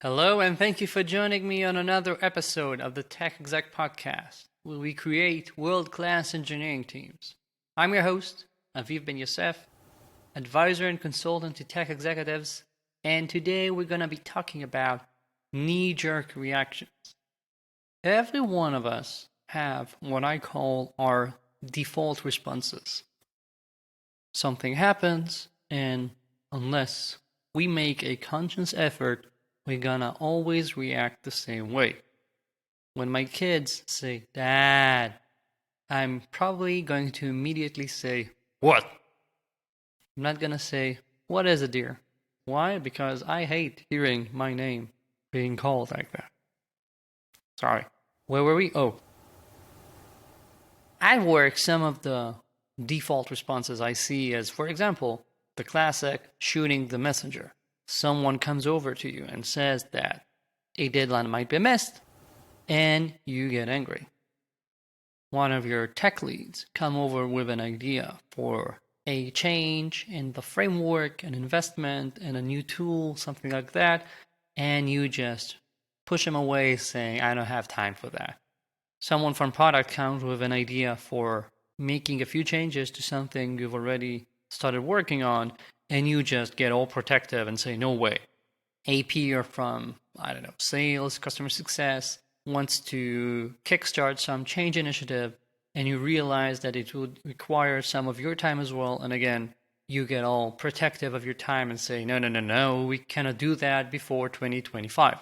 Hello, and thank you for joining me on another episode of the Tech Exec podcast, where we create world class engineering teams. I'm your host, Aviv Ben-Yosef, advisor and consultant to tech executives, and today we're going to be talking about knee jerk reactions. Every one of us have what I call our default responses. Something happens, and unless we make a conscious effort, we're gonna always react the same way. When my kids say, "Dad," I'm probably going to immediately say, "What?" I'm not gonna say, "What is it, dear?" Why? Because I hate hearing my name being called like that. Sorry. Where were we? Oh. At work, some of the default responses I see as, for example, the classic shooting the messenger. Someone comes over to you and says that a deadline might be missed, and you get angry. One of your tech leads come over with an idea for a change in the framework, an investment, in a new tool, something like that, and you just push him away saying, "I don't have time for that." Someone from product comes with an idea for making a few changes to something you've already started working on, and you just get all protective and say, "No way." AP or from, I don't know, sales, customer success wants to kickstart some change initiative, and you realize that it would require some of your time as well. And again, you get all protective of your time and say, no, we cannot do that before 2025.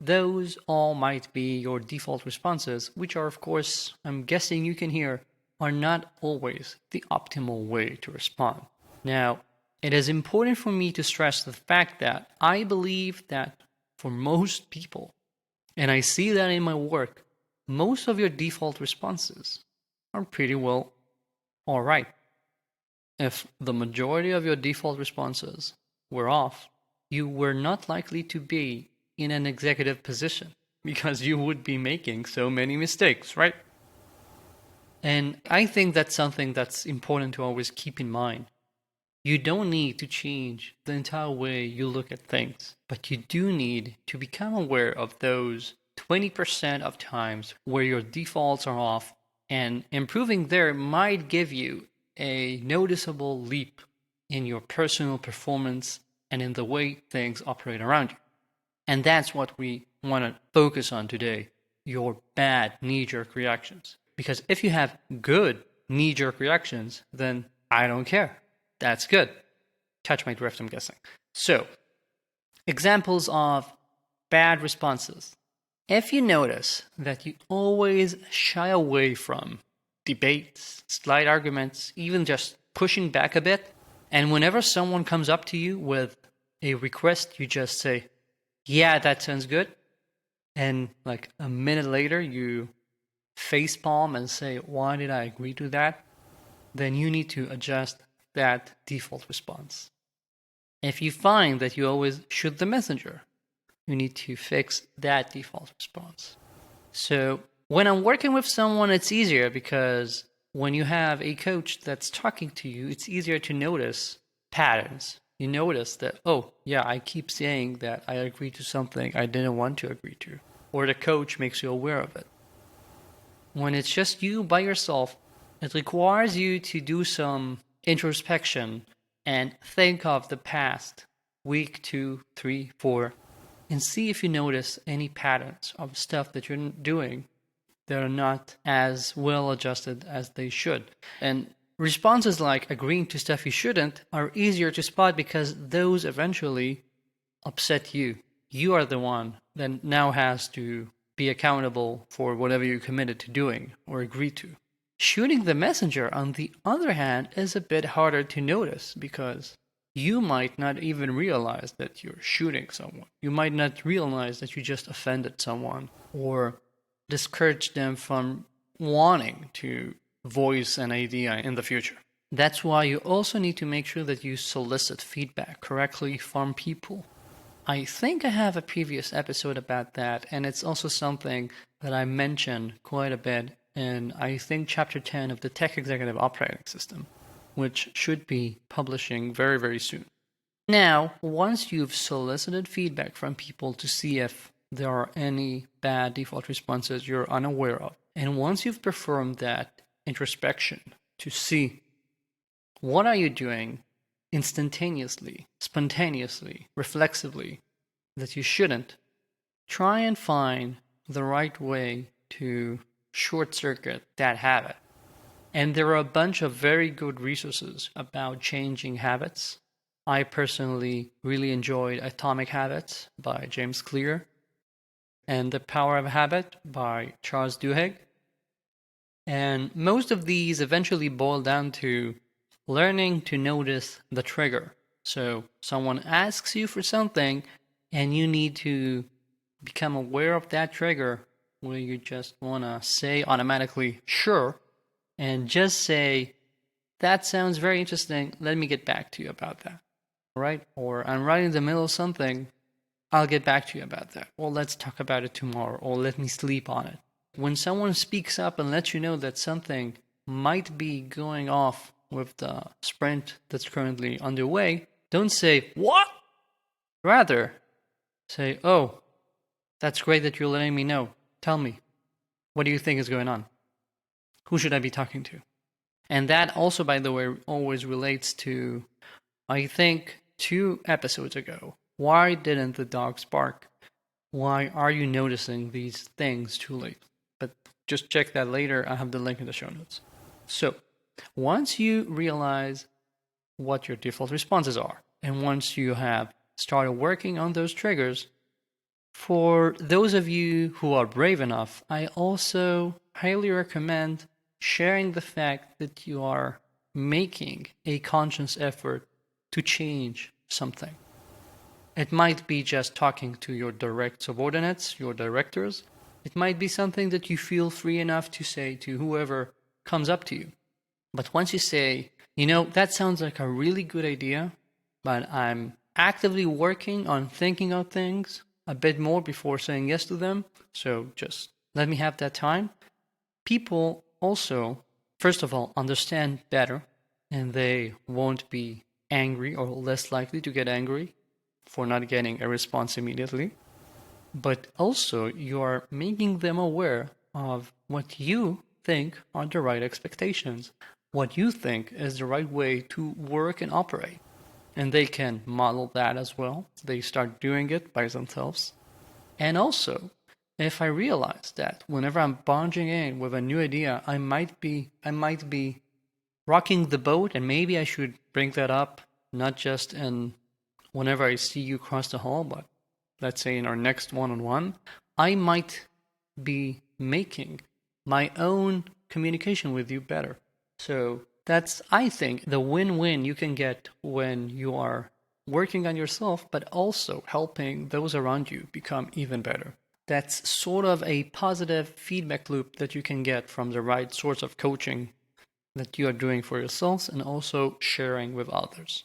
Those all might be your default responses, which are, of course, I'm guessing you can hear, are not always the optimal way to respond. Now, it is important for me to stress the fact that I believe that for most people, and I see that in my work, most of your default responses are pretty well all right. If the majority of your default responses were off, you were not likely to be in an executive position because you would be making so many mistakes, right? And I think that's something that's important to always keep in mind. You don't need to change the entire way you look at things, but you do need to become aware of those 20% of times where your defaults are off, and improving there might give you a noticeable leap in your personal performance and in the way things operate around you. And that's what we want to focus on today, your bad knee-jerk reactions. Because if you have good knee-jerk reactions, then I don't care. That's good. Catch my drift, I'm guessing. So, examples of bad responses. If you notice that you always shy away from debates, slight arguments, even just pushing back a bit, and whenever someone comes up to you with a request, you just say, "Yeah, that sounds good," and like a minute later you facepalm and say, "Why did I agree to that?" Then you need to adjust that default response. If you find that you always shoot the messenger, you need to fix that default response. So when I'm working with someone, it's easier because when you have a coach that's talking to you, it's easier to notice patterns. You notice that, oh, yeah, I keep saying that I agree to something I didn't want to agree to, or the coach makes you aware of it. When it's just you by yourself, it requires you to do some introspection and think of the past week, 2, 3, 4, and see if you notice any patterns of stuff that you're doing that are not as well adjusted as they should. And responses like agreeing to stuff you shouldn't are easier to spot because those eventually upset you. You are the one that now has to be accountable for whatever you committed to doing or agreed to. Shooting the messenger, on the other hand, is a bit harder to notice because you might not even realize that you're shooting someone. You might not realize that you just offended someone or discouraged them from wanting to voice an idea in the future. That's why you also need to make sure that you solicit feedback correctly from people. I think I have a previous episode about that, and it's also something that I mentioned quite a bit in, I think, Chapter 10 of the Tech Executive Operating System, which should be publishing very, very soon. Now, once you've solicited feedback from people to see if there are any bad default responses you're unaware of, and once you've performed that introspection to see what are you doing instantaneously, spontaneously, reflexively that you shouldn't, try and find the right way to short circuit that habit. And there are a bunch of very good resources about changing habits. I personally really enjoyed Atomic Habits by James Clear and The Power of Habit by Charles Duhigg. And most of these eventually boil down to learning to notice the trigger. So someone asks you for something and you need to become aware of that trigger where you just want to say automatically, sure, and just say, that sounds very interesting. Let me get back to you about that. Right? Or I'm right in the middle of something. I'll get back to you about that. Well, let's talk about it tomorrow, or let me sleep on it. When someone speaks up and lets you know that something might be going off with the sprint that's currently underway, don't say, what? Rather, say, oh, that's great that you're letting me know. Tell me, what do you think is going on? Who should I be talking to? And that also, by the way, always relates to, I think, 2 episodes ago. Why didn't the dogs bark? Why are you noticing these things too late? But just check that later. I have the link in the show notes. So once you realize what your default responses are, and once you have started working on those triggers, for those of you who are brave enough, I also highly recommend sharing the fact that you are making a conscious effort to change something. It might be just talking to your direct subordinates, your directors. It might be something that you feel free enough to say to whoever comes up to you. But once you say, that sounds like a really good idea, but I'm actively working on thinking of things a bit more before saying yes to them, so just let me have that time. People also, first of all, understand better, and they won't be angry or less likely to get angry for not getting a response immediately. But also, you are making them aware of what you think are the right expectations, what you think is the right way to work and operate. And they can model that as well. They start doing it by themselves. And also, if I realize that whenever I'm barging in with a new idea, I might be rocking the boat, and maybe I should bring that up not just in whenever I see you cross the hall, but let's say in our next one-on-one, I might be making my own communication with you better. So that's, I think, the win-win you can get when you are working on yourself, but also helping those around you become even better. That's sort of a positive feedback loop that you can get from the right sorts of coaching that you are doing for yourselves and also sharing with others.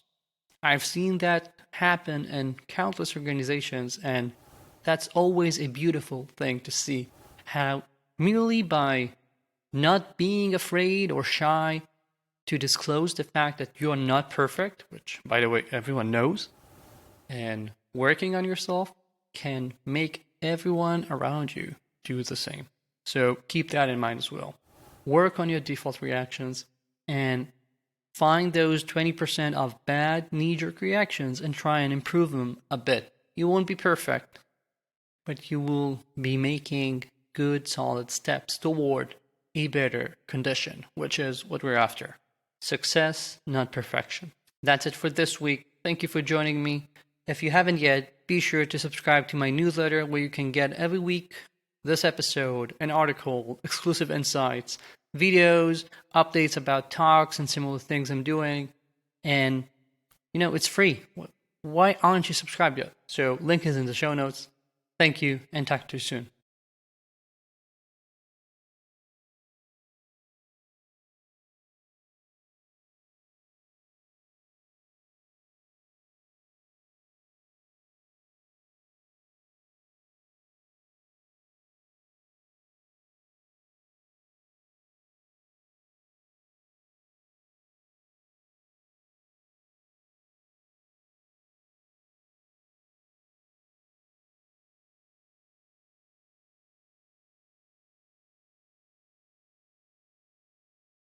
I've seen that happen in countless organizations, and that's always a beautiful thing to see, how merely by not being afraid or shy to disclose the fact that you are not perfect, which, by the way, everyone knows, and working on yourself can make everyone around you do the same. So keep that in mind as well. Work on your default reactions and find those 20% of bad knee-jerk reactions and try and improve them a bit. You won't be perfect, but you will be making good, solid steps toward a better condition, which is what we're after. Success, not perfection. That's it for this week. Thank you for joining me. If you haven't yet, be sure to subscribe to my newsletter where you can get every week this episode, an article, exclusive insights, videos, updates about talks and similar things I'm doing. And, it's free. Why aren't you subscribed yet? So link is in the show notes. Thank you and talk to you soon.